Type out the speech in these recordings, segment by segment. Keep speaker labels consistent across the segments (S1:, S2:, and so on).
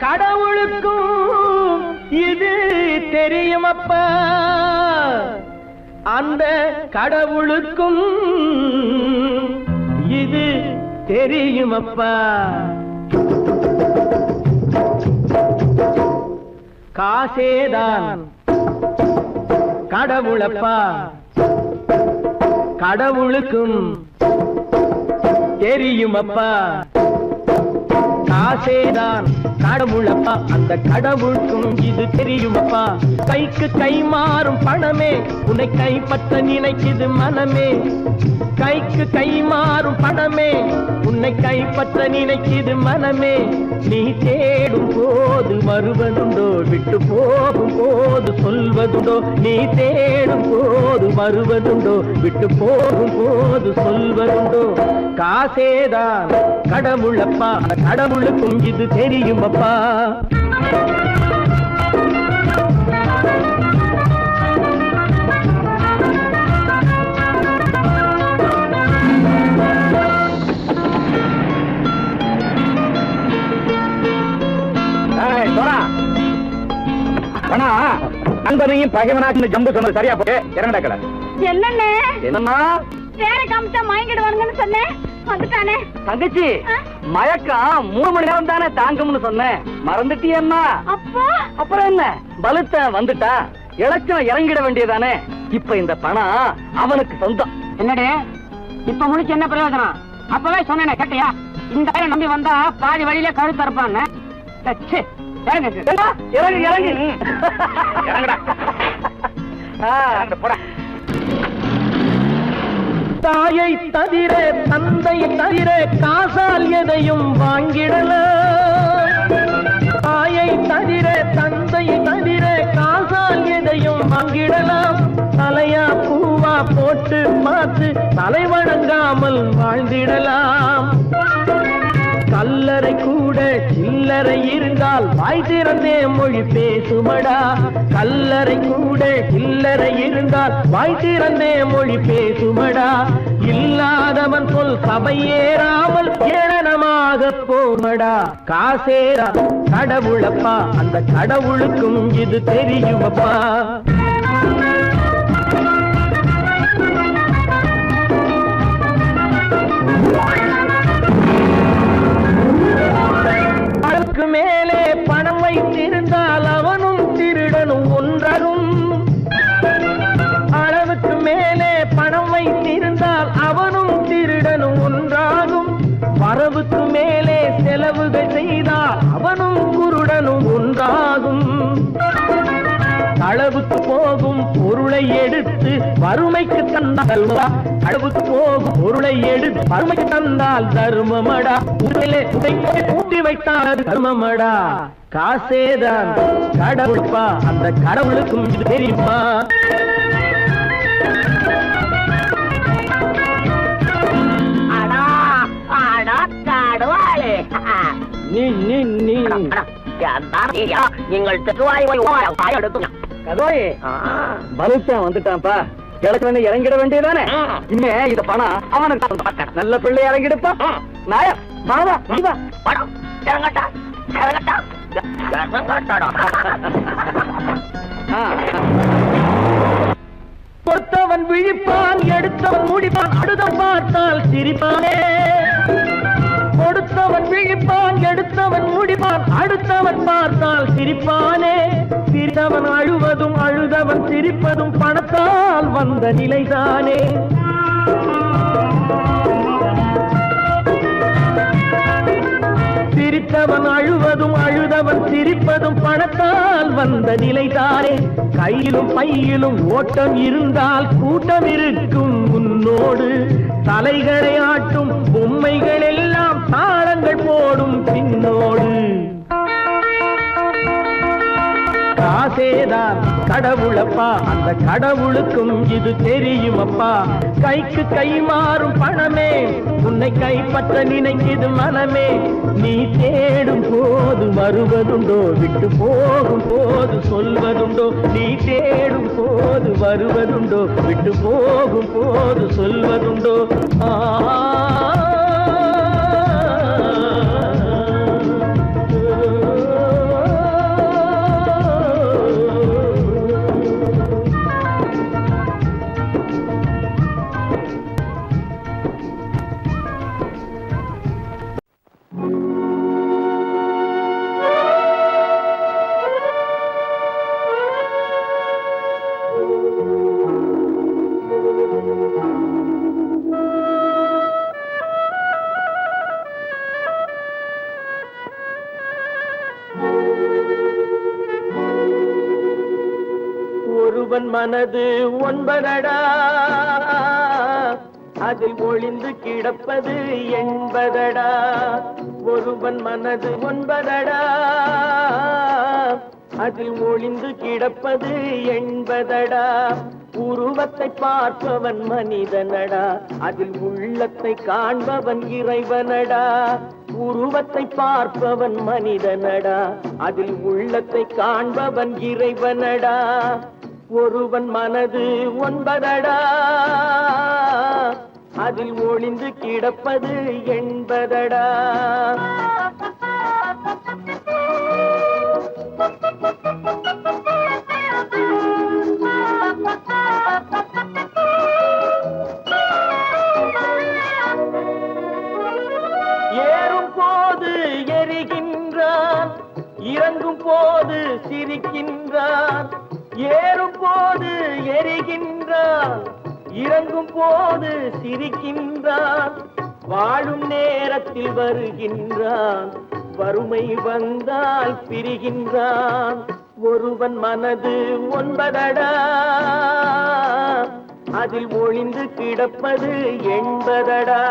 S1: கடவுளுக்கும் இது தெரியுமப்பா, அந்த கடவுளுக்கும் இது தெரியுமப்பா. காசேதான் கடவுளப்பா, கடவுளுக்கும் தெரியுமப்பா. காசேதான் கடவுளப்பா, அந்த கடவுளுக்கும் இது தெரியுமப்பா. கைக்கு கை மாறும் பணமே உன்னை கைப்பற்ற நினைக்குது மனமே. கைக்கு கை மாறும் பணமே உன்னை கைப்பற்ற நினைக்குது மனமே. நீ தேடும் போது வருவதுண்டோ, விட்டு போகும் போது சொல்வதுண்டோ. நீ தேடும் போது வருவதுண்டோ, விட்டு போகும் போது சொல்வதுண்டோ. காசேதான் கடவுளப்பா, கடவுளுக்கும் இது தெரியுமப்பா. நண்பனையும் பகைவனாச்சு ஜம்பு சொன்னது சரியா போய் இறங்கடா கடை.
S2: என்னண்ணே
S1: என்னம்மா
S2: வேற காமிச்சா மயங்கிடுவானுங்கன்னு சொன்னேன், வந்துட்டானே.
S1: தங்கச்சி மயக்கம் 3 மணி நேரம் தானே தாங்கும்னு சொன்னேன், மறந்துட்டியம்மா.
S2: அப்பா
S1: அப்புறம் என்ன, பலுத்த வந்துட்டா இலச்சம் இறங்கிட வேண்டியதானே. இப்ப இந்த பணம் அவனுக்கு சொந்தம்.
S3: என்னடே இப்ப முடிச்சு என்ன பிரயோஜனம்? அப்பவே சொன்னேன் கேட்டியா? இந்த ஆயிரம் நம்பி வந்தா பாதி வழியில கழுத்து இருப்பான்னு.
S1: இறங்கு இறங்கு இறங்குடா. தாயை தவிர தந்தை தவிர காசால் எதையும் வாங்கிடலாம். தாயை தவிர தந்தை தவிர காசால் எதையும் வாங்கிடலாம். தலையா பூவா போட்டு பார்த்து தலை வணங்காமல் வாழ்ந்திடலாம். கல்லறை கூட சில்லறை இருந்தால் வாய் திறந்தே மொழி பேசுமடா. கல்லறை கூட சில்லறை இருந்தால் வாய் திறந்தே மொழி பேசுமடா. இல்லாதவன் சொல் சபையேறாமல் ஏளனமாக போமடா. காசேரா கடவுளப்பா, அந்த கடவுளுக்கும் இது தெரியுமப்பா. அளவுக்கு மேலே பணம் வைத்திருந்தால் அவனும் திருடனும் ஒன்றாகும். அளவுக்கு மேலே பணம் வைத்திருந்தால் அவனும் திருடனும் ஒன்றாகும். வரவுக்கு மேலே செலவுகள் செய்தால் அவனும் குருடனும் ஒன்றாகும். அளவுக்கு போகும் பொருளை எடுத்து வறுமைக்கு தந்தால் அளவுக்கு போகும் பொருளை எடுத்து வறுமைக்கு தந்தால் தர்மமடா. ஊட்டி வைத்தால் தர்மமடா. காசேதான் கடவுள்பா, அந்த கடவுளுக்கும் இது தெரியுமா.
S3: நீங்கள்
S1: வந்துட்டான்ப்பா, கிழக்கு இறங்கிட வேண்டியதானே. இனிமே இந்த பணம் அவனுக்கு நல்ல பிள்ளை இறங்கிடுப்பா. நாயா பணம் இறங்கட்டா இறங்கட்டா. கொடுத்தவன் விழிப்பான், எடுத்தவன் முடிப்பான், அடுத்தவன் பார்த்தால் சிரிப்பானே. கொடுத்தவன் விழிப்பான், எடுத்தவன் முடிப்பான், அடுத்தவன் பார்த்தால் சிரிப்பானே. சிரித்தவன் அழுவதும் அழுதவன் சிரிப்பதும் பணத்தால் வந்த நிலைதானே. சிரித்தவன் அழுவதும் அழுதவன் சிரிப்பதும் பணத்தால் வந்த நிலைதானே. கையிலும் பையிலும் ஓட்டம் இருந்தால் கூட்டம் இருக்கும் உன்னோடு. தலைகளை ஆட்டும் பொம்மைகள் எல்லாம் தாளங்கள் போடும் பின்னோடு. காசேதான் கடவுளப்பா, அந்த கடவுளுக்கும் இது தெரியுமப்பா. கைக்கு கை மாறும் பணமே உன்னை கைப்பற்ற நினைக்குது மனமே. நீ தேடும் போது வருவதுண்டோ, விட்டு போகும் போது சொல்வதுண்டோ. நீ தேடும் போது வருவதுண்டோ, விட்டு போகும் போது சொல்வதுண்டோ. ஆ
S4: ஒருவன் மனது ஒன்பதடா, அதில் ஒளிந்து கிடப்பது என்பதடா. ஒருவன் மனது ஒன்பதடா, அதில் ஒளிந்து கிடப்பது என்பதடா. உருவத்தை பார்ப்பவன் மனிதனடா, அதில் உள்ளத்தை காண்பவன் இறைவனடா. உருவத்தை பார்ப்பவன் மனிதனடா, அதில் உள்ளத்தை காண்பவன் இறைவனடா. ஒருவன் மனது ஒன்பதடா, அதில் ஒளிந்து கிடப்பது என்பதடா. ஏறும் போது எரிகின்றான், இறங்கும் போது சிரிக்கின்றான். ஏறும் போது எரிகின்றான், இறங்கும் போது சிரிக்கின்றான். வாழும் நேரத்தில் வருகின்றான், வறுமை வந்தால் பிரிகின்றான். ஒருவன் மனது ஒன்பதடா, அதில் ஒளிந்து கிடப்பது என்பதடா.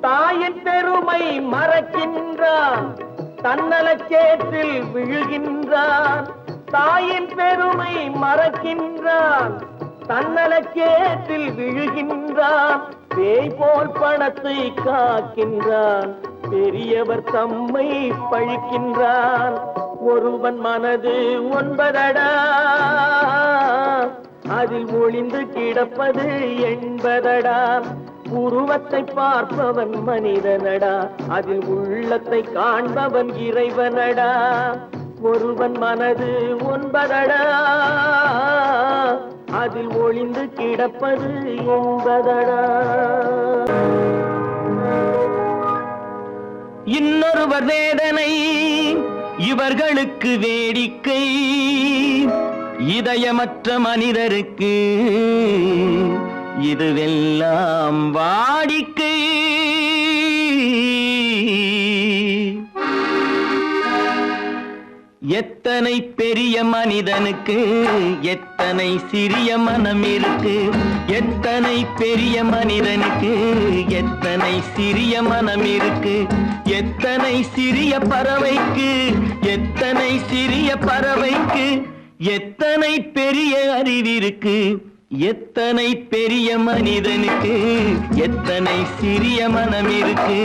S4: தாயின் பெருமை மறக்கின்றான், தன்னலச்சேற்றில் விழுகின்றான். தாயின் பெருமை மறக்கின்றான், தன்னலச்சேற்றில் விழுகின்றான். பேய் போல் பணத்தை காக்கின்றான், பெரியவர் தம்மை பழிக்கின்றான். ஒருவன் மனது ஒன்பதடா, அதில் ஒளிந்து கிடப்பது என்பதடா. உருவத்தை பார்ப்பவன் மனிதனடா, அதில் உள்ளத்தை காண்பவன் இறைவனடா. ஒருவன் மனது ஒன்பதடா, அதில் ஒளிந்து கிடப்பது என்பதடா. இன்னொருவர் வேதனை இவர்களுக்கு வேடிக்கை, இதயமற்ற மனிதருக்கு இதுவெல்லாம் வாடிக்கை. எத்தனை பெரிய மனிதனுக்கு எத்தனை சிறிய மனம் இருக்கு. எத்தனை பெரிய மனிதனுக்கு எத்தனை சிறிய மனம் இருக்கு. எத்தனை சிறிய பறவைக்கு எத்தனை சிறிய பறவைக்கு எத்தனை பெரிய அறிவிருக்கு. எத்தனை பெரிய மனிதனுக்கு எத்தனை சிறிய மனம் இருக்கு.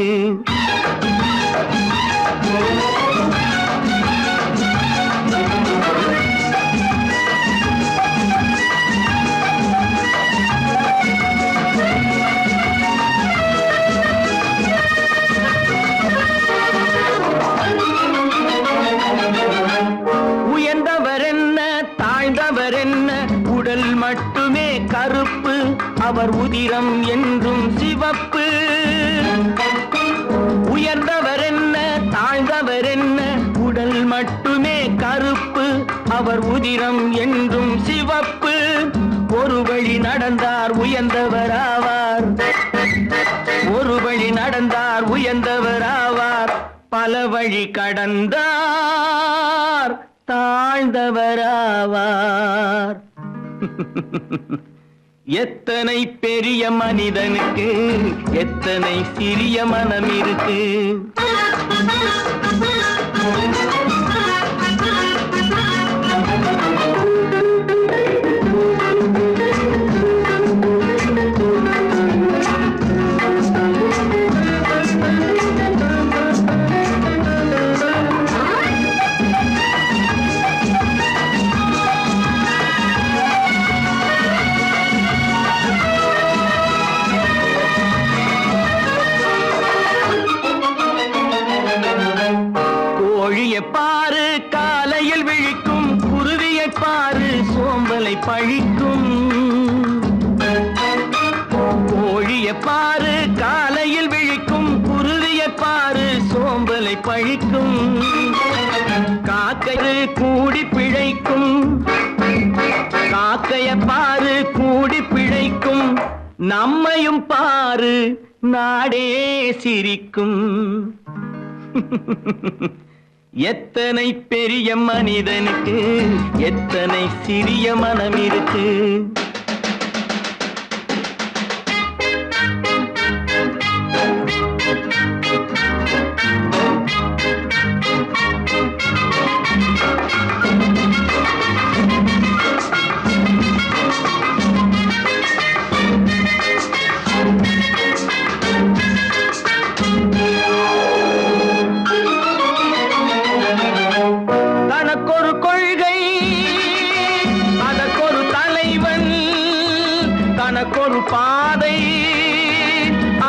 S4: உயர்ந்தவர் என்ன தாழ்ந்தவர் என்ன, உடல் மட்டுமே கருப்பு, அவர் உதிரம் என்றும் சிவப்பு. உயர்ந்தவர் என்ன தாழ்ந்தவர் என்ன, உடல் மட்டுமே கருப்பு, அவர் உதிரம் என்றும் சிவப்பு. ஒரு வழி நடந்தார் உயர்ந்தவராவார், ஒரு வழி நடந்தார் உயர்ந்தவராவார். பல வழி கடந்தார் தாழ்ந்தவராவார். எத்தனை பெரிய மனிதனுக்கு எத்தனை சிறிய மனம் இருக்கு. நம்மையும் பாரு நாடே சிரிக்கும். எத்தனை பெரிய மனிதனுக்கு எத்தனை சிறிய மனம் இருக்கு. தனக்கொரு கொள்கை அதற்கொரு தலைவன், தனக்கொரு பாதை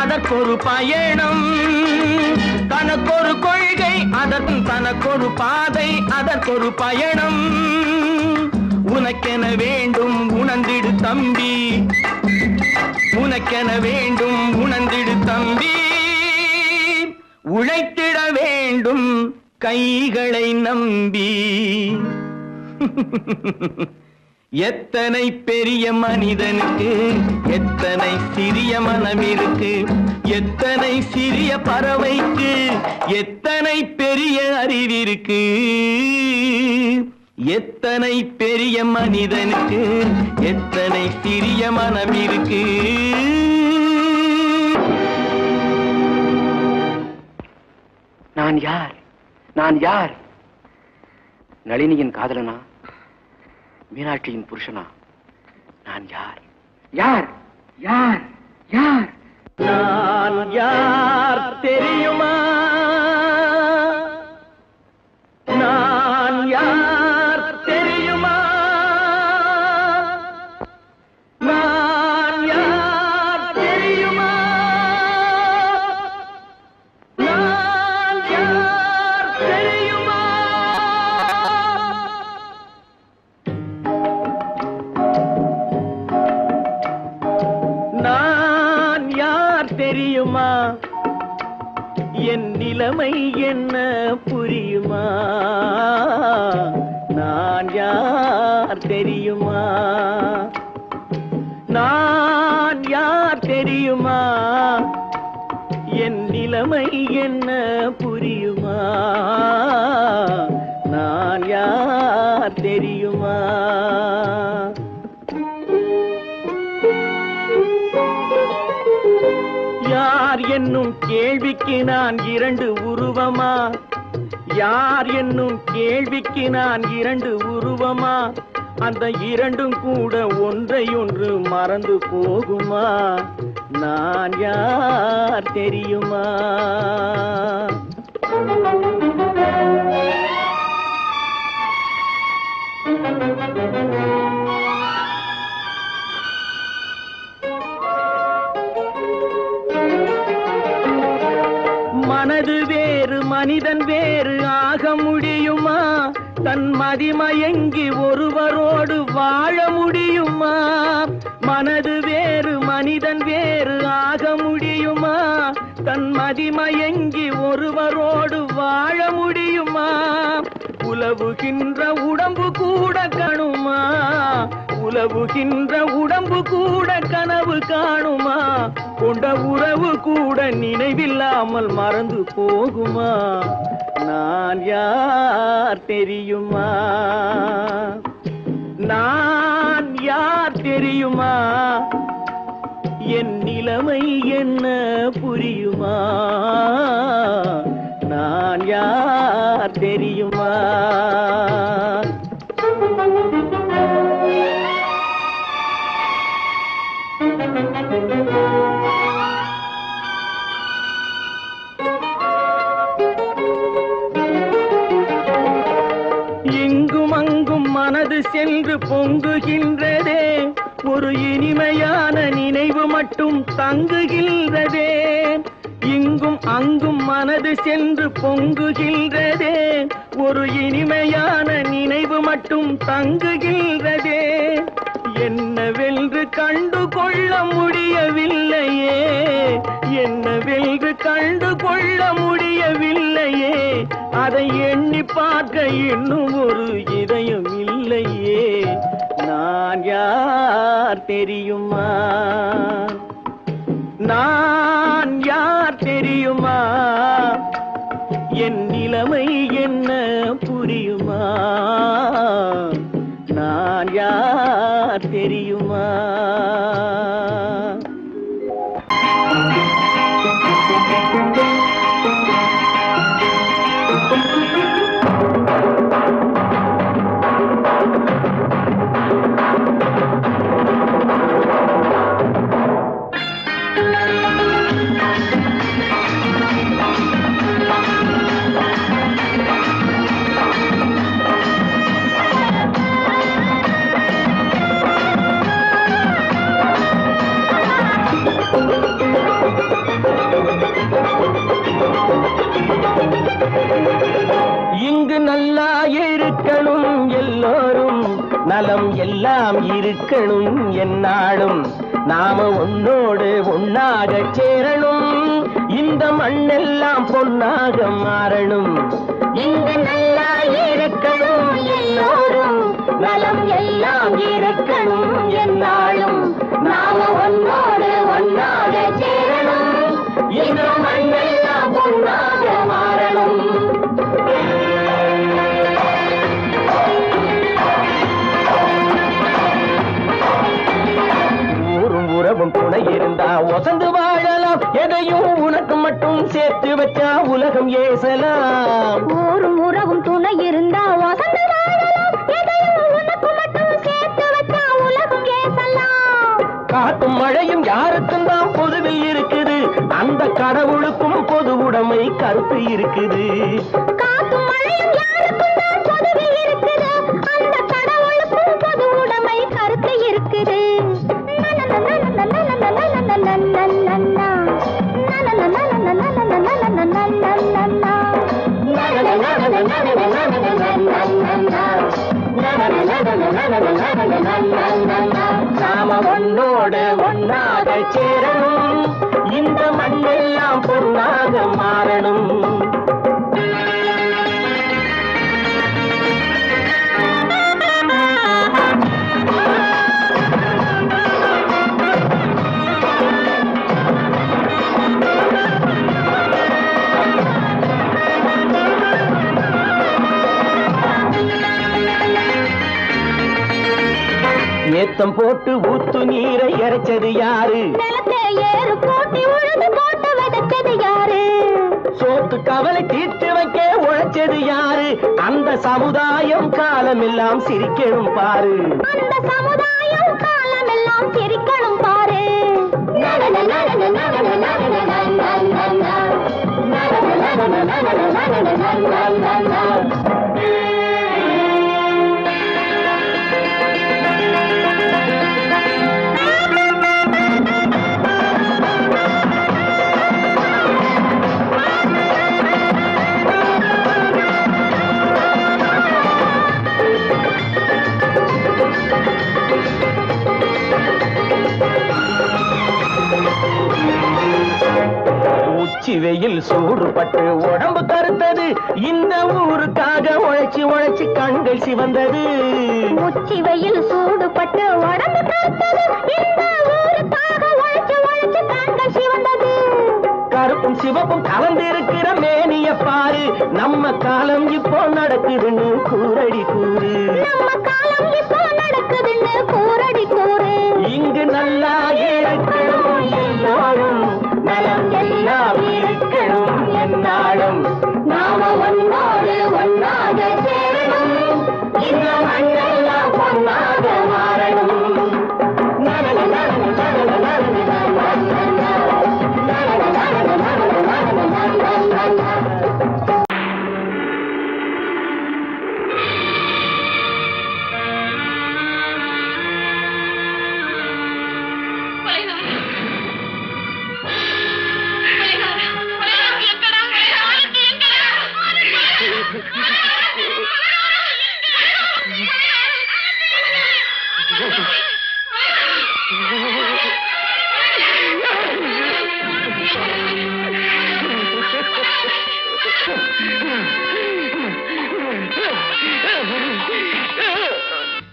S4: அதற்கொரு பயணம். தனக்கொரு கொள்கை தனக்கொரு பாதை அதற்கொரு பயணம். உனக்கென வேண்டும் உணர்ந்திடு தம்பி, உனக்கென வேண்டும் உணர்ந்திடு தம்பி. உழைத்திட வேண்டும் கைகளை நம்பி. எத்தனை பெரிய மனிதனுக்கு எத்தனை சிறிய மனம் இருக்கு. எத்தனை சிறிய பறவைக்கு எத்தனை பெரிய அறிவிருக்கு. எத்தனை பெரிய மனிதனுக்கு எத்தனை சிறிய மனம் இருக்கு.
S1: நான் யார்? நான் யார்? நளினியின் காதலனா? மீனாட்சியின் புருஷனா? நான் யார்? யார்? யார்? யார்?
S4: நான் யார் தெரியுமா? நான் யார் தெரியுமா? நான் யார் தெரியுமா? நான் யார் தெரியுமா? நான் யார் தெரியுமா? என் நிலைமை என்ன புரியுமா? நான் யார் தெரியுமா? நான் யார் தெரியுமா? என் நிலைமை என்ன புரியுமா? நான் யார் தெரியுமா? யார் என்னும் கேள்விக்கு நான் இரண்டு உருவமா? யார் என்னும் கேள்விக்கு நான் இரண்டு உருவமா? அந்த இரண்டும் கூட ஒன்றையொன்று மறந்து போகுமா? நான் யார் தெரியுமா? மனது வேறு மனிதன் வேறு ஆக முடியுமா? தன் மதிமயங்கி ஒருவரோடு வாழ முடியுமா? மனது வேறு மனிதன் வேறு ஆக முடியுமா? தன் மதிமயங்கி ஒருவரோடு வாழ முடியுமா? உலவுகின்ற உடம்பு கூட கணுமா? உலவுகின்ற உடம்பு கூட கனவு காணுமா? கொண்ட உறவு கூட நினைவில்லாமல் மறந்து போகுமா? நான் யார் தெரியுமா? நான் யார் தெரியுமா? என் நிலைமை என்ன புரியுமா? நான் யார் தெரியுமா? இங்கும் அங்கும் மனது சென்று பொங்குகின்றதே, ஒரு இனிமையான நினைவு மட்டும் தங்குகின்றதே. இங்கும் அங்கும் மனது சென்று பொங்குகின்றதே, ஒரு இனிமையான நினைவு மட்டும் தங்குகின்றதே. என்னவென்று கண்டு கொள்ள முடியவில்லையே, என்னவென்று கண்டு கொள்ள முடியவில்லையே. அதை எண்ணி பார்க்க இன்னும் ஒரு இதயம் இல்லையே. நான் யார் தெரியுமா? உண்மை என்ன புரியுமா? நான் யார் தெரியுமா? இங்கு நல்லா இருக்கணும் எல்லோரும், நலம் எல்லாம் இருக்கணும் என்னாலும். நாம ஒன்னோடு ஒன்னாக சேரணும், இந்த மண்ணெல்லாம் பொன்னாக மாறணும். இங்கு நல்லா இருக்கணும் எல்லோரும், நலம் எல்லாம் இருக்கணும் என்னாலும். நாம ஒன்னோடு ஒன்னாக சேரணும், இந்த மண்ணெல்லாம் பொன்னாக மாறணும். ஊரும் உறவும் துணை இருந்தா ஒசந்து வாழலாம், எதையும் உனக்கு மட்டும் சேர்த்து வச்சா உலகம் ஏசலாம்.
S2: ஊரும் உறவும் துணை இருந்தா வசந்து வாழலாம், எதையும் உனக்கு மட்டும் சேர்த்து வச்சா உலகம் ஏசலாம்.
S4: காத்தும் மழையும் யாருக்கும் தான் பொதுவில் இருக்குது, அந்த கடவுளுக்கும் பொது உடைமை கருத்து இருக்குது.
S2: காத்தும் மழையும் யாருக்கும் தான் பொதுவில் இருக்குது, அந்த கடவுளுக்கும் பொது உடைமை கருத்து இருக்குது.
S4: நாம ஒன்னோடு ஒன்னாக சேரணும், இந்த மண்ணெல்லாம் பொன்னாக மாறணும். ஏத்தம் போட்டு ஊத்து நீரை இறைச்சது யாரு?
S2: நிலத்தை ஏறு போட்டி உழுது போட்டு விதைச்சது யாரு?
S4: சோத்து கவலை தீர்த்து வைக்க உழைச்சது யாரு? அந்த சமுதாயம் காலமெல்லாம் சிரிக்கணும் பாரு.
S2: அந்த சமுதாயம் காலமெல்லாம் சிரிக்கணும் பாரு.
S4: உச்சி வெயில் சூடுபட்டு உடம்பு கருத்தது, இந்த ஊருக்காக உழைச்சு உழைச்சு கண்கள் சிவந்தது.
S2: உச்சி வெயில் சூடுபட்டு உடம்பு கருத்தது, இந்த ஊருக்காக உழைச்சு உழைச்சு கண்கள் சிவந்தது.
S4: கருப்பும் சிவப்பும் கலந்திருக்கிற மேனிய பாரு, நம்ம காலம் இப்போ நடக்குதுன்னு கூரடி கூறு.
S2: நம்ம காலம் இப்போ நடக்குதுன்னு கூரடி கூறு.
S4: இங்கு நல்லா இருக்கணும் எல்லோரும், நலம் எல்லாம் இருக்கணும் என்னாலும்.
S2: நாம ஒன்னோடு ஒன்னாக சேரணும், இந்த மண்ணெல்லாம் பொன்னாக மாறணும்.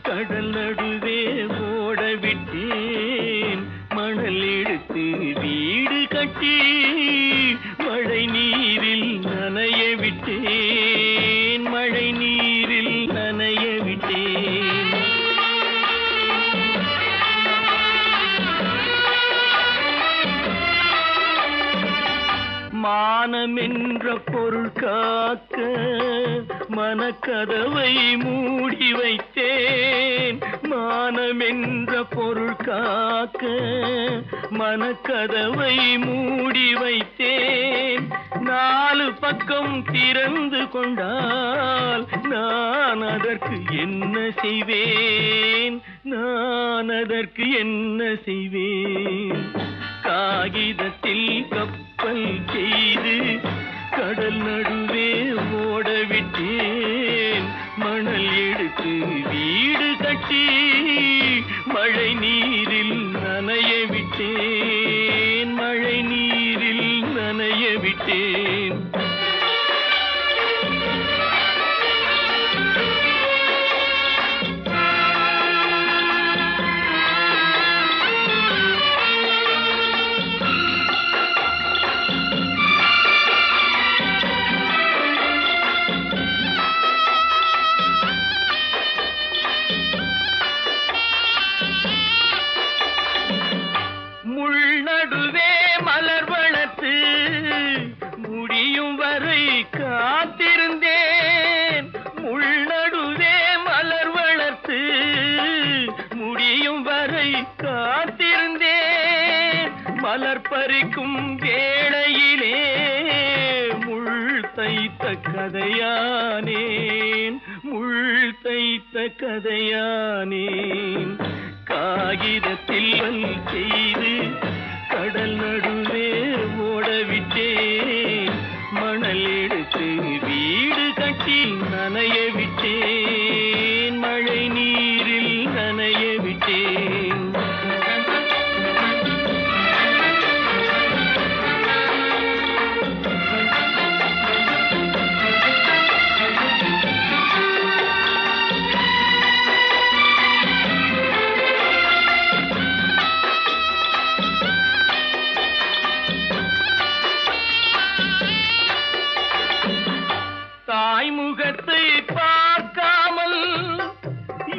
S4: கடல் நடுவே ஓட விட்டேன், மணல் எடுத்து வீடு கட்டி மழை நீரில் நனைய விட்டேன். மானமென்ற பொருள் காக்க மனக்கதவை மூடி வைத்தேன். மானமென்ற பொருள் காக்க மனக்கதவை மூடி வைத்தேன். 4 பக்கம் திறந்து கொண்டால் நான் அதற்கு என்ன செய்வேன்? நான் அதற்கு என்ன செய்வேன்? காகிதத்தில் கப்பல் செய்து கடல் நடுவே ஓடவிட்டேன். மணல் எடுத்து வீடு கட்டி மழை நீரில் நனைய விட்டேன். மழை நீரில் நனைய விட்டேன். நடுவே மலர் வளர்த்து முடியும் வரை காத்திருந்தேன். முள்நடுவே மலர் வளர்த்து முடியும் வரை காத்திருந்தேன். மலர் பறிக்கும் வேளையிலே முள் தைத்த கதையானேன். முள் தைத்த கதையானேன். காகிதத்தில் செய்து கடல் நடுவே ஓடவிட்டேன். மணல் எடுத்து வீடு கட்டி நனைய விட்டேன். மழை நீரில் நனைய விட்டேன். முகத்தை பார்க்காமல்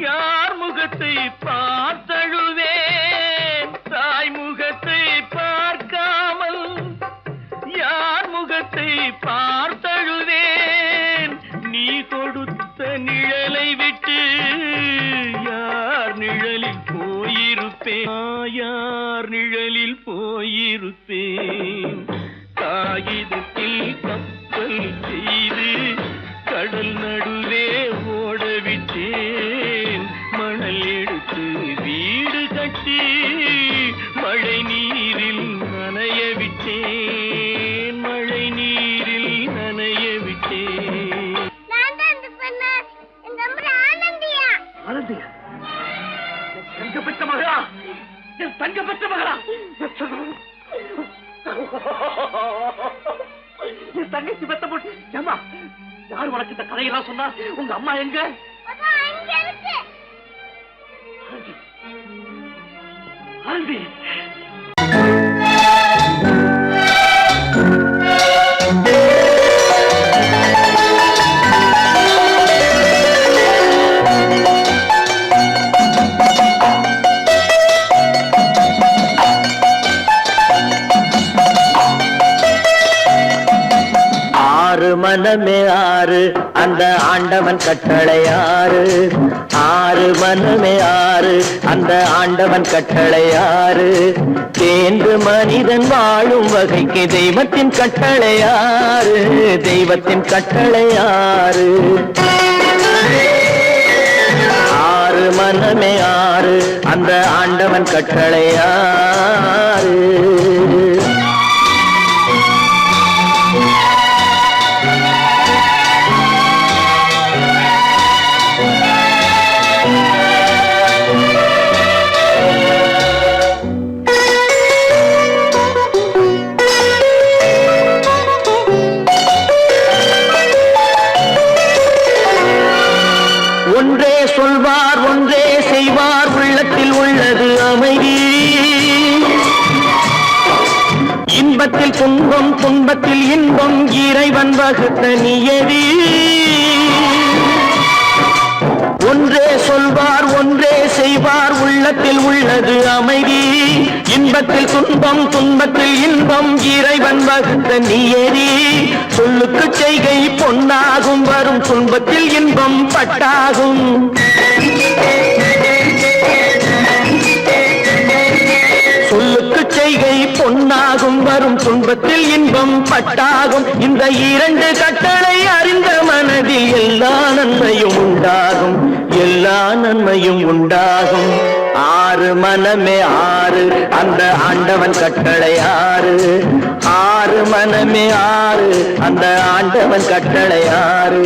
S4: யார் முகத்தை பார்த்தழுவேன். தாய் முகத்தை பார்க்காமல் யார் முகத்தை பார்த்தழுவேன். நீ கொடுத்த நிழலை விட்டு யார் நிழலில் போயிருப்பேன். யார் நிழலில் போயிருப்பேன். காகிதத்தில் கப்பல் செய்து கடல் நடுவே ஓடவிட்டேன். மணல் எடுத்து வீடு கட்டி மழை நீரில் நனைய விட்டேன். மழை நீரில் நனைய விட்டேன்.
S1: ஆனந்தியா? தங்க பெற்ற மகளா? என் தங்க பெற்ற மகளா? என் தங்கச்சி பெத்த போட்டு ஏமா யார் உனக்கு இந்த கதையெல்லாம் சொன்னா? உங்க அம்மா எங்க? ஆனந்தி,
S4: மனமே ஆறு அந்த ஆண்டவன் கட்டளையாறு. 6 மனமே ஆறு அந்த ஆண்டவன் கட்டளையாறு. தேர்ந்து மனிதன் வாழும் வகைக்கு தெய்வத்தின் கட்டளையாறு. தெய்வத்தின் கட்டளையாறு. 6 மனமே ஆறு அந்த ஆண்டவன் கட்டளையாறு. ஒன்றே சொல்வார் ஒன்றே செய்வார். உள்ளத்தில் உள்ளது அமைதி. இன்பத்தில் துன்பம் துன்பத்தில் இன்பம் இறைவன் வகுத்த நியதி. ஒன்றே சொல்வார் ஒன்றே செய்வார் உள்ளத்தில் உள்ளது அமைதி இன்பத்தில் துன்பம் துன்பத்தில் இன்பம் இறைவன் வகுத்த நியதி சொல்லுக்கு செய்கை பொன்னாகும் வரும் துன்பத்தில் இன்பம் பட்டாகும் சொல்லுக்கு செய்கை பொன்னாகும் வரும் துன்பத்தில் இன்பம் பட்டாகும் இந்த இரண்டு கட்டளை அறிந்த மனதில் எல்லா நன்மையும் உண்டாகும் எல்லா நன்மையும் உண்டாகும் ஆறு மனமே ஆறு அந்த ஆண்டவன் கட்டளை ஆறு ஆறு மனமே ஆறு அந்த ஆண்டவன் கட்டளை ஆறு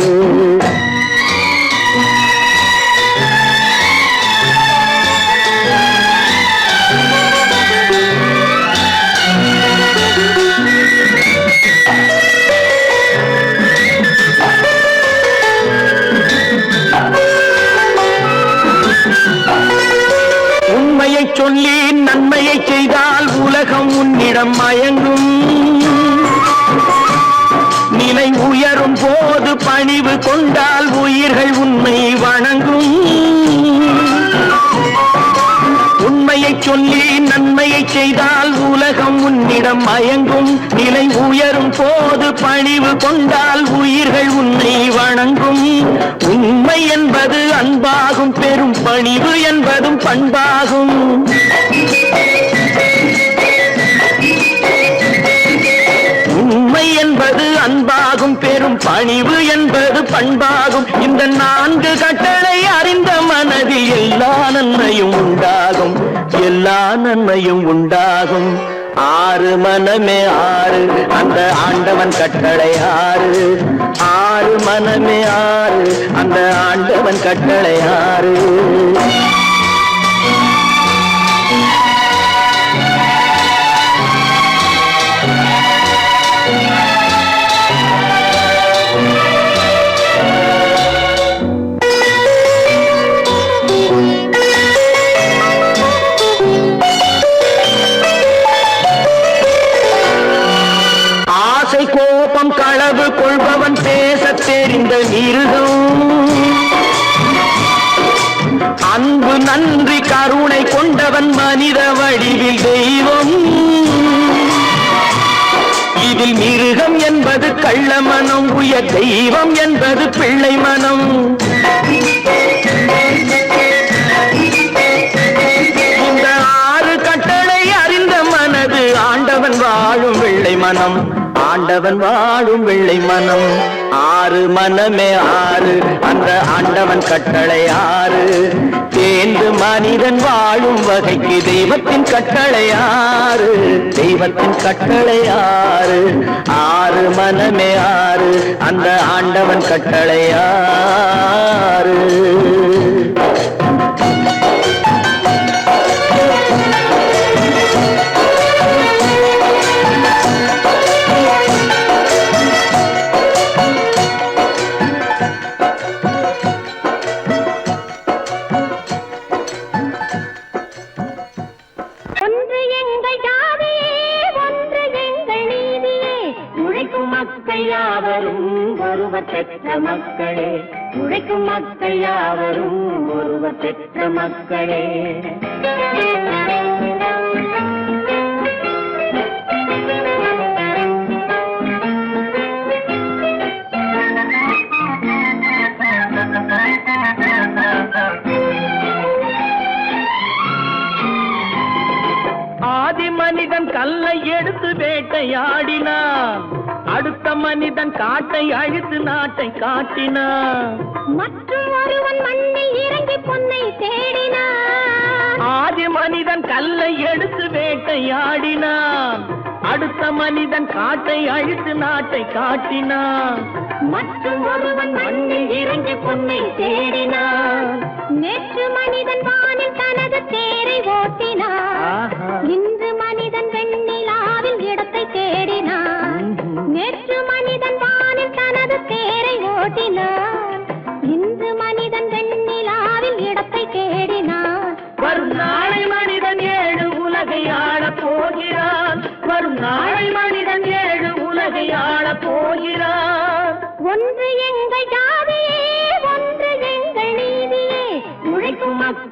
S4: உண்மையை சொல்லி நன்மையை செய்தால் உலகம் உன்னிடம் மயங்கும் நிலை உயரும் போது பணிவு கொண்டால் உயிர்கள் உன்னை வணங்கும் உண்மையை சொல்லி நன்மையை செய்தால் உலகம் உன்னிடம் மயங்கும் நிலை உயரும் போது பணிவு கொண்டால் உயிர்கள் உன்னை வணங்கும் உண்மை என்பது அன்பாகும் பெரும் பணிவு என்பதும் பண்பாகும் உண்மை என்பது அன்பாகும் பெரும் பணிவு என்பது பண்பாகும் இந்த நான்கு கட்டளை அறிந்த மனதில் எல்லா நன்மையும் உண்டாகும் எல்லா நன்மையும் உண்டாகும் ஆறு மனமே ஆறு அந்த ஆண்டவன் கட்டளை ஆறு ஆறு மனமே ஆறு அந்த ஆண்டவன் கட்டளை ஆறு கோபம் களவு கொள்பவன் பேச தெரிந்த மிருகம் அன்பு நன்றி கருணை கொண்டவன் மனித வடிவில் தெய்வம் இதில் மிருகம் என்பது கள்ள மனம் உயர் தெய்வம் என்பது பிள்ளை மனம் இந்த ஆறு கட்டளை அறிந்த மனது ஆண்டவன் வாழும் வெள்ளை மனம் ஆண்டவன் வாழும் வெள்ளை மனம் ஆறு மனமே ஆறு அந்த ஆண்டவன் கட்டளை ஆறு தேர்ந்து மனிதன் வாழும் வகைக்கு தெய்வத்தின் கட்டளை ஆறு தெய்வத்தின் கட்டளை ஆறு ஆறு மனமே ஆறு அந்த ஆண்டவன் கட்டளை ஆறு பெற்ற மக்களே உழைக்கும் மக்கள் யாவரும் ஒருவர் பெற்ற மக்களே ஆதி மனிதன் கல்லை எடுத்து வேட்டையாடினான் அடுத்த மனிதன் காட்டை அழித்து நாட்டை காட்டினான் மற்றும் ஒருவன் மண்ணில் இறங்கி பொன்னை தேடினான் ஆதி மனிதன் கல்லை எடுத்து வேட்டையாடினான் அடுத்த மனிதன் காட்டை அழித்து நாட்டை காட்டினான் மற்றும் ஒருவன் மண்ணில் இறங்கி பொன்னை தேடினான் நேற்று மனிதன் வானில் தனது தேரை ஓட்டினான் இன்று மனிதன் வெண்ணிலாவில் இடத்தை தேடினான் நேற்று மனிதன் வானில் தனது தேரை ஓட்டினான் இன்று மனிதன் வெண்ணிலாவில் இடத்தை தேடினான் வரும் நாளை மனிதன் ஏழு உலகை ஆளப் போகிறான் வரும் நாளை மனிதன் ஏழு உலகை ஆளப் போகிறான் ஒன்று எங்கள் ஜாதியே ஒன்று எங்கள் நீதியே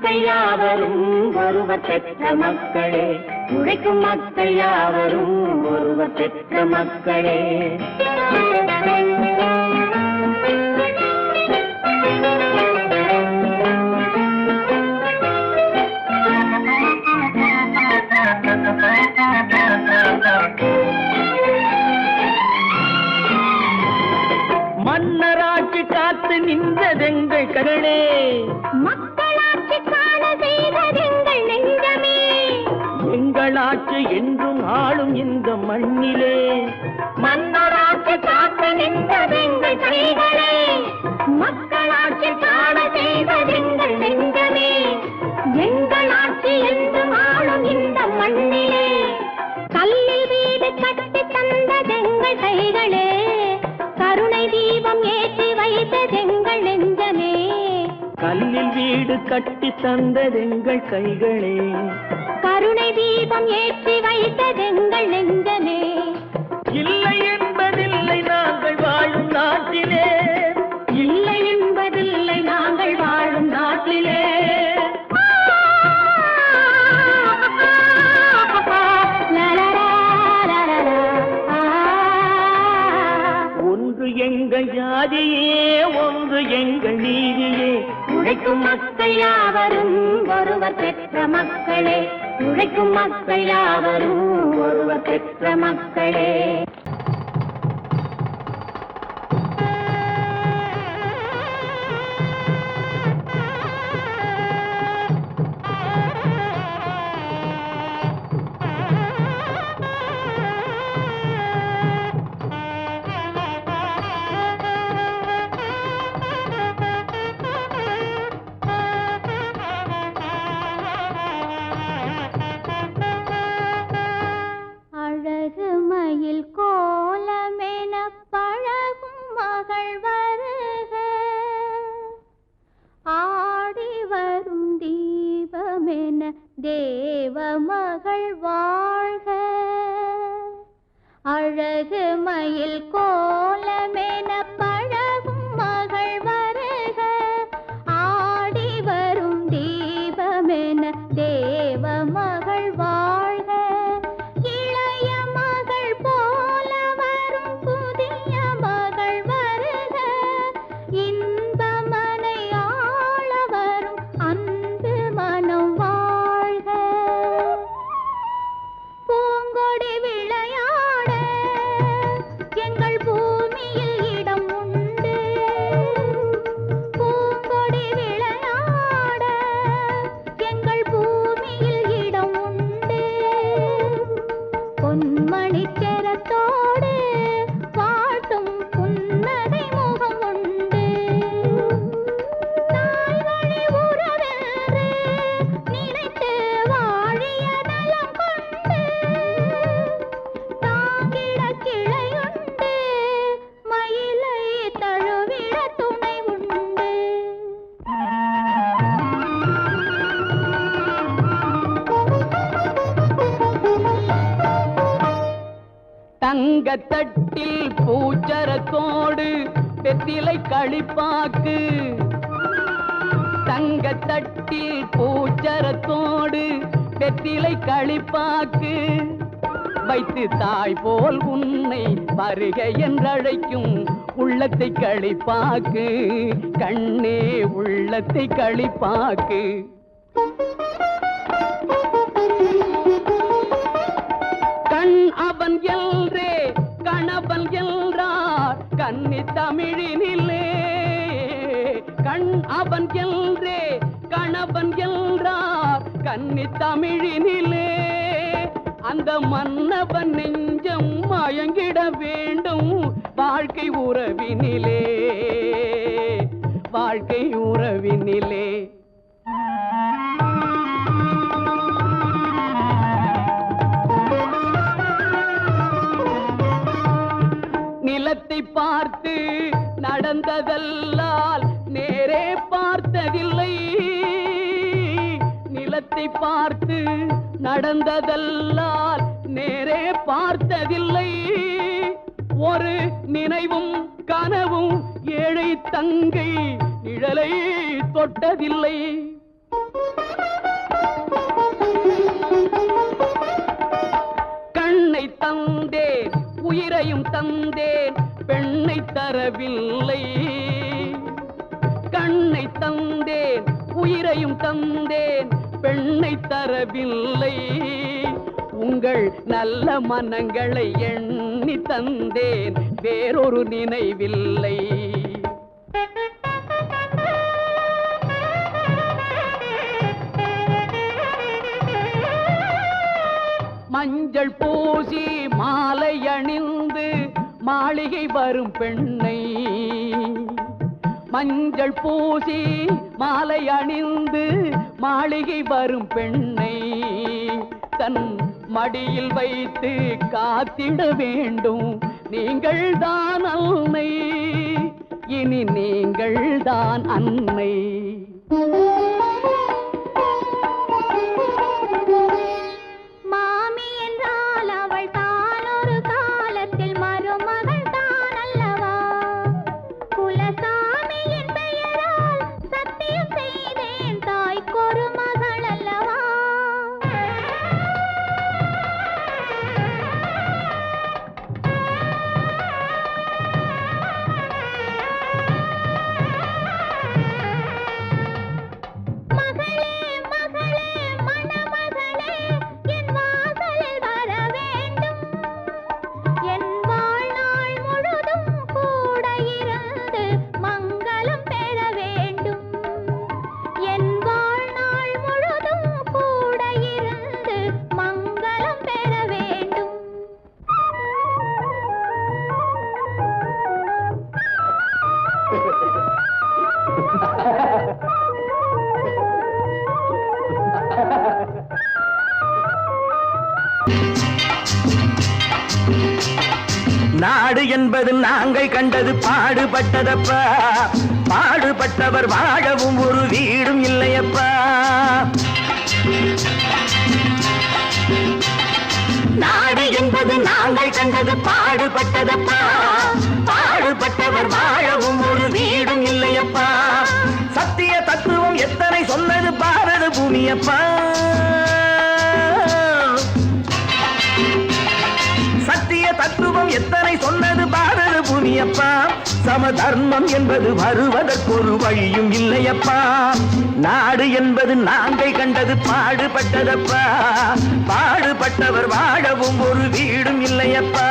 S2: மக்கள் யாவரும் ஒருவர் பெற்ற மக்களே, உழைக்கும் மக்கள் யாவரும் ஒருவர் பெற்ற மக்களே.
S4: மன்னராட்சி காத்து நின்றதெங்கள் கரணே,
S2: மக்களாட்சி காண செய்ததெங்கள் நெஞ்சமே,
S4: எங்களாட்சி என்றும் ஆளும் இந்த மண்ணிலே.
S2: மன்னராட்சி காத்து நின்றதெங்கள் கைகளே, மக்களாட்சி காண செய்ததெங்கள் நெஞ்சமே, எங்களாட்சி என்றும் ஆளும் இந்த மண்ணிலே. கல்லில் வீடு கட்டி தந்ததெங்கள் கைகளே, கருணை தீபம் ஏற்றி வைத்ததெங்கள் நெஞ்சமே.
S4: கல்லில் வீடு கட்டி தந்ததெங்கள் கைகளே,
S2: கருணை தீபம் ஏற்றி வைத்ததெங்கள் நெஞ்சமே.
S4: இல்லை என்பதில்லை நாங்கள் வாழும் நாட்டிலே,
S2: இல்லை என்பதில்லை நாங்கள் வாழும் நாட்டிலே.
S4: ஒன்று எங்கள் ஜாதியே, ஒன்று எங்கள் நீதியே.
S2: உழைக்கும் மக்கள் யாவரும் ஒருவர் பெற்ற மக்களே, உழைக்கும் மக்கள் யாவரும் ஒருவர் பெற்ற மக்களே. அழகு மயில் கோலமென பழகும் மகள் வருக, ஆடி வரும் தீபமென தேவ மகள் வாழ்க. அழகு மயில் கோலமென பழகும் மகள் வருக, ஆடி வரும் தீபமென தேவ மகள் வாழ்க. இளைய மகள் போல வரும் புதிய மகள் வருக, இன்பமனை ஆள வரும் அன்பு மனம் வாழ்க. பூங்கொடி விளையாட எங்கள் பூமியில் இடம் உண்டு, பூங்கொடி விளையாட எங்கள் பூமியில் இடம் உண்டு. பொன்மணி செரத்தோடு பாட்டும் புன்னகை முகம் உண்டு. தாய் வழி உறவென்று நினைத்து வாழிய நலம் கொண்டு, தாங்கிட கிளையுண்டு, மயிலை தழுவிட துணை உண்டு.
S4: தங்கத்தட்டில் பூச்சரத்தோடு வெற்றிலை களிப்பாக்கு, தங்கத்தட்டில் பூச்சரத்தோடு வெற்றிலை களிப்பாக்கு வைத்து தாய் போல் உன்னை வருக என்றழைக்கும் உள்ளத்தை களிப்பாக்கு, கண்ணே உள்ளத்தை களிப்பாக்கு. கண் அவன் எல்ரே கணவன் என்றார் கன்னி தமிழினிலே, கண் அவன் எல்ரே கணவன் என்றார் கன்னி தமிழினிலே. அந்த மன்னவன் நெஞ்சம் மயங்கிட வேண்டும் வாழ்க்கை உறவினிலே, வாழ்க்கை உறவினிலே. நிலத்தை பார்த்து நடந்ததல்லால் நேரே பார்த்ததில்லை, நிலத்தை பார்த்து நடந்ததல்லால் நேரே பார்த்ததில்லை. ஒரு நினைவும் கனவும் ஏழை தங்கை நிழலை தொட்டதில்லை.
S5: உயிரையும் தந்தேன் பெண்ணை தரவில்லை. கண்ணை தந்தேன் உயிரையும் தந்தேன் பெண்ணை தரவில்லை. உங்கள் நல்ல மனங்களை எண்ணி தந்தேன் வேறொரு நினைவில்லை. மஞ்சள் பூசி மாலை அணிந்து மாளிகை வரும் பெண்ணை, மஞ்சள் பூசி மாலை அணிந்து மாளிகை வரும் பெண்ணை தன் மடியில் வைத்து காத்திட வேண்டும். நீங்கள் தான் அன்னை, இனி நீங்கள் தான் அன்னை.
S2: மாமி என்றால் அவள் தான் ஒரு காலத்தில் மருமகள் தான் அல்லவா? குலசாமியின் பெயரால் சத்தியம் செய்தேன் தாய்க்கொரு மகள் அல்லவா? மகளே மகளே மணமகளே என் வாசலில் வர வேண்டும். என் வாழ்நாள் முழுதும் கூட இருந்து மங்களம் பெற வேண்டும். என் வாழ்நாள் முழுதும் கூட இருந்து மங்களம் பெற வேண்டும்.
S4: நாடு என்பது நாங்கள் கண்டது பாடுபட்டதப்பா. பாடுபட்டவர் வாழவும் ஒரு வீடும் இல்லையப்பா. நாடு என்பது நாங்கள் கண்டது பாடுபட்டதப்பா. பாடுபட்டவர் வாழவும் ஒரு வீடும் இல்லையப்பா. சத்திய தத்துவம் எத்தனை சொன்னது பாரத பூமியப்பா. சத்திய தத்துவம் எத்தனை சொன்னது பாரத பூமியப்பா. சமதர்மம் என்பது வருவதற்கொரு வழியும் இல்லையப்பா. நாடு என்பது நாங்கள் கண்டது பாடுபட்டதப்பா. பாடுபட்டவர் வாழவும் ஒரு வீடும் இல்லையப்பா.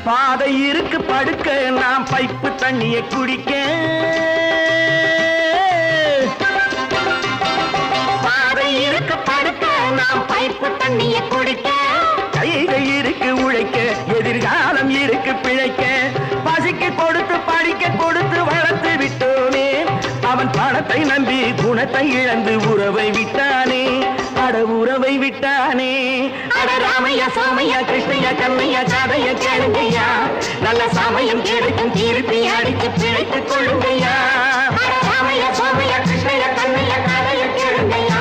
S4: பாதை இருக்கு படுக்க நாம் பைப்பு தண்ணியை குடிக்க. பாதை இருக்கு படுக்க நாம் பைப்பு தண்ணியை குடிக்க. கைகள் இருக்கு உழைக்க எதிர்காலம் இருக்கு பிழைக்க. பசிக்கு கொடுத்து படிக்க கொடுத்து வளர்த்து விட்டோனே. அவன் பணத்தை நம்பி குணத்தை இழந்து உறவை விட்டானே. அட உறவை விட்டானே. அட ராமையா சோமையா கிருஷ்ணையா கண்ணையா கதைய கேளுங்கய்யா. நல்ல சமயம் கிடைக்கும் திருப்பி அடித்து பிழைத்துக் கொள்ளுங்கய்யா. ராமையா சோமையா கிருஷ்ணையா கண்ணையா கதைய கேளுங்கய்யா.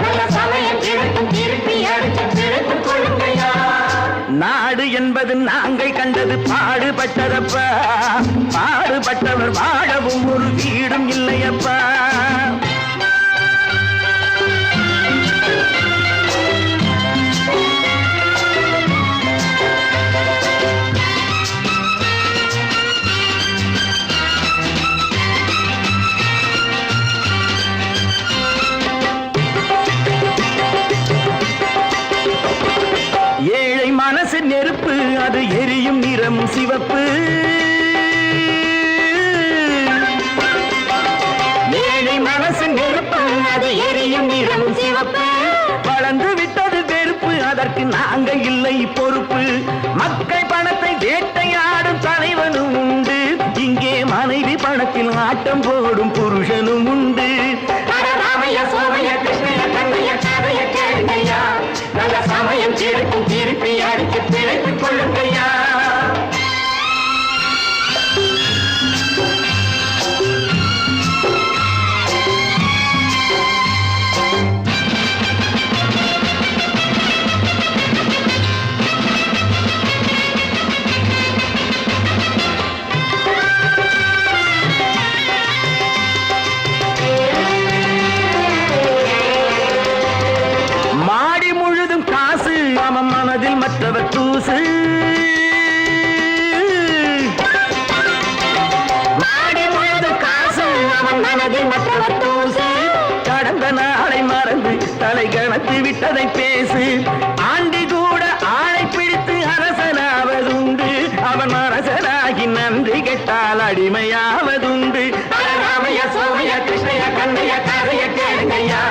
S4: நல்ல சமயம் கிடைக்கும் திருப்பி அடித்து பிழைத்துக் கொள்ளுங்கய்யா. நாடு என்பது நாங்கள் கண்டது பாடுபட்டதப்பா. பாடுபட்டவர் வாழவும் ஒரு வீடும் இல்லையப்பா. ஏழை மனசு நெருப்பு அது எரியும் நிறம் சிவப்பு. ஏழை மனசு நெருப்பு அது எரியும் நிறம் சிவப்பு. வளர்ந்து விட்டது வெறுப்பு அதற்கு நாங்கள் இல்லை பொறுப்பு. மக்கள் பணத்தை வேட்டையாடும் தலைவனும் உண்டு. இங்கே மனைவி பணத்தில் ஆட்டம் போடும் புருஷனும் உண்டு. ராமையா சோமையா கிருஷ்ணையா கண்ணையா கதைய கேளுங்கய்யா. நல்ல சமயம் கிடைக்கும் திருப்பி அடித்து பிழைத்துக் கொள்ளுங்கய்யா. விட்டதை பேசு. ஆண்டி கூட ஆளை பிடித்து அரசனாவதுண்டு. அவன் அரசனாகி நன்றி கெட்டால் அடிமையாவதுண்டு. ராமைய சோமைய கிருஷ்ணைய கண்ணைய கதைய கேளுங்கய்யா.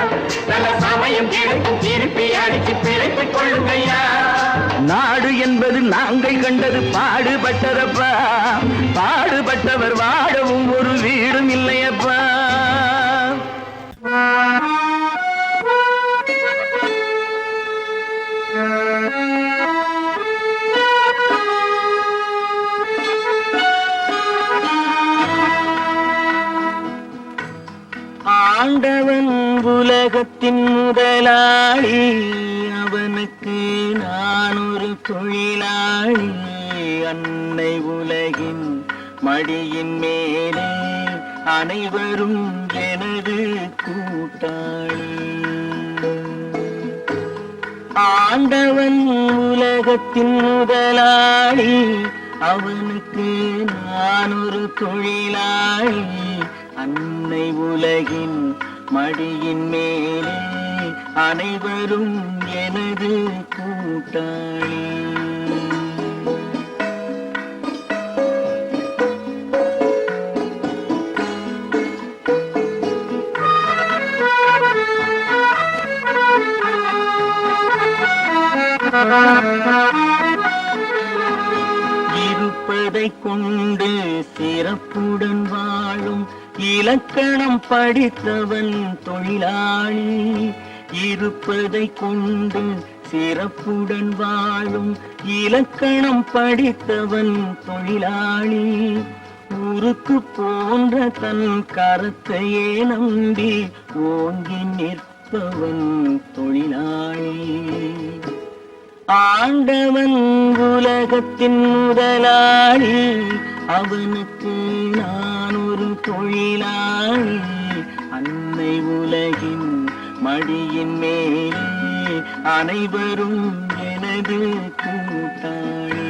S4: நல்ல சமயம் கிடைக்கும் திருப்பி அடிச்சு பிழைத்துக் கொள்ளுங்கய்யா. நாடு என்பது நாங்கள் கண்டது பாடுபட்டதப்பா. பாடுபட்டவர் வாழவும் ஒரு வீடும் இல்லையப்பா. ஆண்டவன் உலகத்தின் முதலாளி. அவனுக்கு நான் ஒரு தொழிலாளி. அன்னை உலகின் மடியின் மேலே அனைவரும் எனது கூட்டாளி. ஆண்டவன் உலகத்தின் முதலாளி. அவனுக்கு நான் ஒரு தொழிலாளி. அன்னை உலகின் மடியின் மேலே அனைவரும் எனது கூட்டாளி. இருப்பதை கொண்டு சிறப்புடன் வாழும் இலக்கணம் படித்தவன் தொழிலாளி. இருப்பதை கொண்டு சிறப்புடன் வாழும் இலக்கணம் படித்தவன் தொழிலாளி. ஊருக்கு போன்ற தன் கருத்தையே நம்பி ஓங்கி நிற்பவன் தொழிலாளி. ஆண்டவன் உலகத்தின் முதலாளி. அவனுக்கு நான் ஒரு தொழிலாளி. அன்னை உலகின் மடியின் மேலே அனைவரும் எனது கூட்டாளி.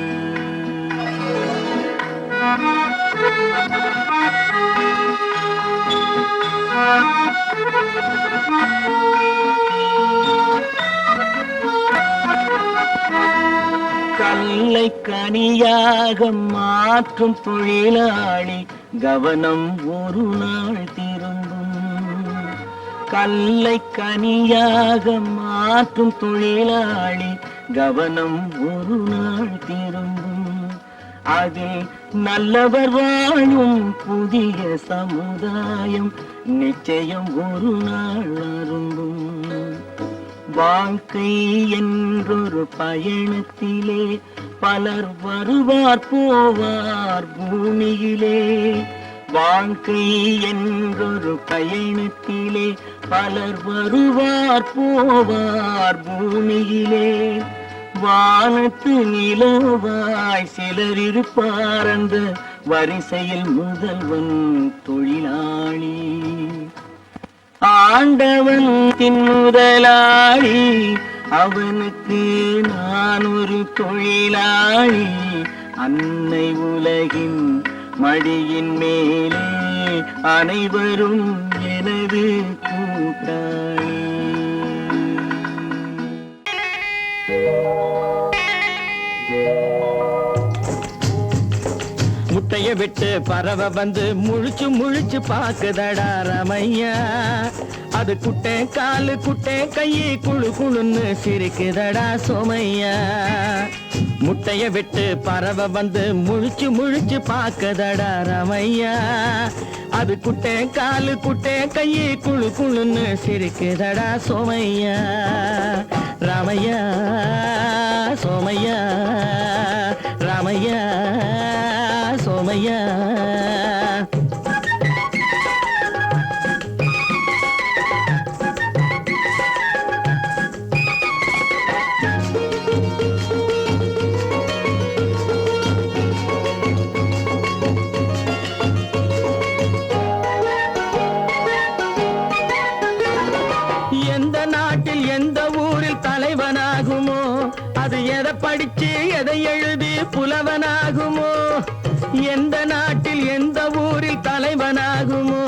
S4: கல்லை கனியாக மாற்றும் தொழிலாளி. கவனம் ஒரு நாள் திரும்பும். கல்லை கனியாக மாற்றும் தொழிலாளி. கவனம் ஒரு நாள் திரும்பும். அதில் நல்லவர் வாழும் புதிய சமுதாயம் நிச்சயம் ஒரு நாள் அரும்பும். வாழ்க்கை என்றொரு பயணத்திலே பலர் வருவார் போவார் பூமியிலே. வாழ்க்கை என்றொரு பயணத்திலே பலர் வருவார் போவார் பூமியிலே. வானத்து நிலவாய் சிலர் இருப்பார் அந்த வரிசையில் முதல்வன் தொழிலாளி. ஆண்டவன் முதலாளி. அவனுக்கு நான் ஒரு தொழிலாளி. அன்னை உலகின் மடியின் மேலே அனைவரும் எனது கூட்டாளி. முட்டைய விட்டு பறவை வந்து முழிச்சு முழிச்சு பாக்குதடா ரமையா. அது குட்டை காலு குட்டை கையை குழு குழுன்னு சிரிக்குதடா சோமையா. முட்டைய விட்டு பறவை வந்து முழிச்சு முழிச்சு பாக்குதடா ரமையா. அது குட்டை காலு குட்டை கையை குழு குழுன்னு சிரிக்குதடா சோமையா. ராமையா சோமையா ராமையா சோமையா. எந்த நாட்டில் எந்த ஊரில் தலைவனாகுமோ அது எதை படிச்சு எதை எழுதி புலவனாகுமோ. எந்த நாட்டில் எந்த ஊரில் தலைவனாகுமோ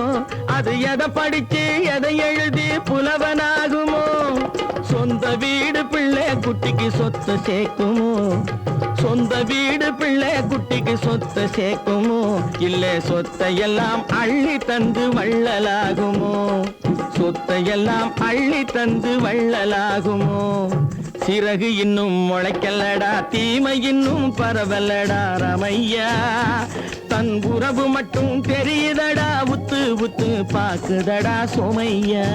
S4: அது எதை படிச்சு எதை எழுதி புலவனாகுமோ. சொந்த குட்டிக்கு சொத்து சேர்க்குமோ சொந்த வீடு பிள்ளை குட்டிக்கு சொத்து சேர்க்குமோ இல்ல சொத்தையெல்லாம் அள்ளி தந்து வள்ளலாகுமோ சொத்தையெல்லாம் அள்ளி தந்து வள்ளலாகுமோ சிறகு இன்னும் முளைக்கல்லடா தீமை இன்னும் பரவலடா ரமையா தன் உறவு மட்டும் தெரியுதடா உத்து உத்து பாக்குதடா சோமையா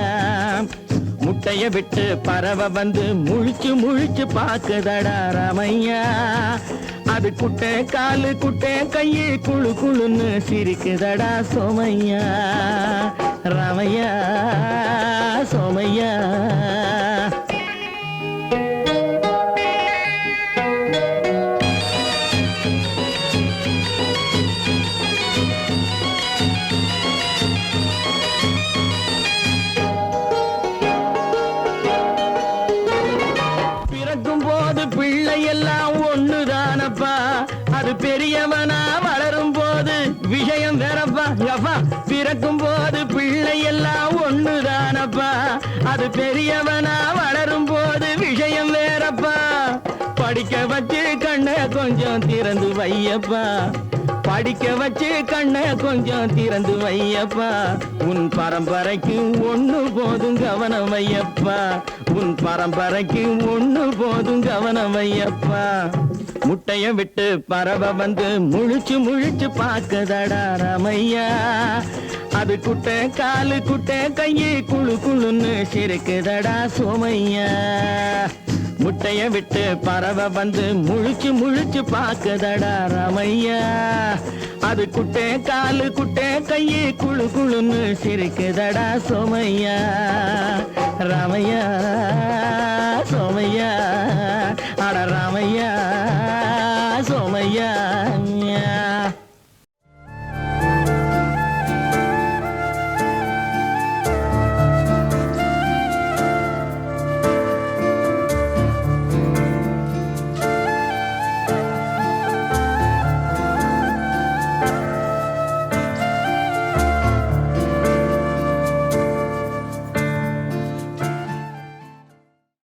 S4: முட்டைய விட்டு பறவை வந்து முழிச்சு முழிச்சு பாக்குதடா ரமையா அது குட்டை காலு குட்டை கையு குழு குழுன்னு சிரிக்குதடா சோமையா ரமையா சோமையா பிள்ளையெல்லாம் ஒண்ணுதானப்பா அது பெரியவனா வளரும் போது விஷயம் வேறப்பா யப்பா பிறக்கும் போது பிள்ளையெல்லாம் ஒண்ணுதானப்பா அது பெரியவனா வளரும் போது விஷயம் வேறப்பா படிக்க வச்சு கண்ணை கொஞ்சம் திறந்து வையப்பா படிக்க வச்சு கண்ணை கொஞ்சம் திறந்து வையப்பா உன் பரம்பரைக்கு ஒண்ணு போதும் கவனம் வையப்பா உன் பரம்பரைக்கு ஒண்ணு போதும் கவனம் வையப்பா முட்டைய விட்டு பறவை வந்து முழிச்சு முழிச்சு பாக்குதடா ரமையா அது குட்டை காலு குட்டை கையை குழு குழுன்னு சிரிக்குதடா சோமையா முட்டைய விட்டு பறவை வந்து முழிச்சு முழிச்சு பாக்குதடா ரமையா அது குட்டை காலு குட்டை கையை குழு குழுன்னு சிரிக்குதடா சோமையா ராமையா சோமையா அட ராமையா சோமையா